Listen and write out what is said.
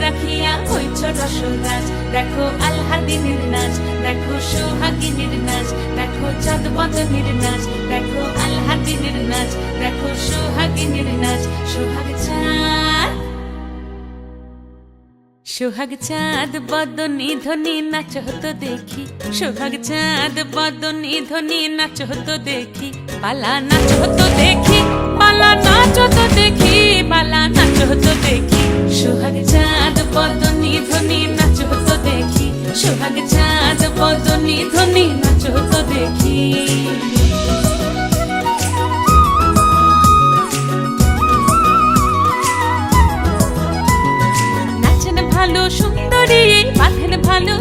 রাখিয়া হইছ রসরাজ। দেখো আলহাদিনের নাচ, দেখো সোহাগিনীর নাচ, দেখো চাঁদ বদনের নাচ, দেখো আলহাদিনের নাচ, দেখো সোহাগিনীর নাচ। সোহাগ চাঁদ, সোহাগ চাঁদ বদনী ধ্বনি নাচ হতো দেখি, সোহাগ চাঁদ বদনী ধ্বনি নাচ হতো দেখি, বালা নাচ হতো দেখি, বালা নাচ হতো দেখি, বালা নাচ হতো দেখি। সোহাগ চাঁদ বদনী ধ্বনি নাচ হতো দেখি, সোহাগ চাঁদ বদনী ধ্বনি নাচ হতো দেখি। ভালো সুন্দরী বাঁধেন ভালো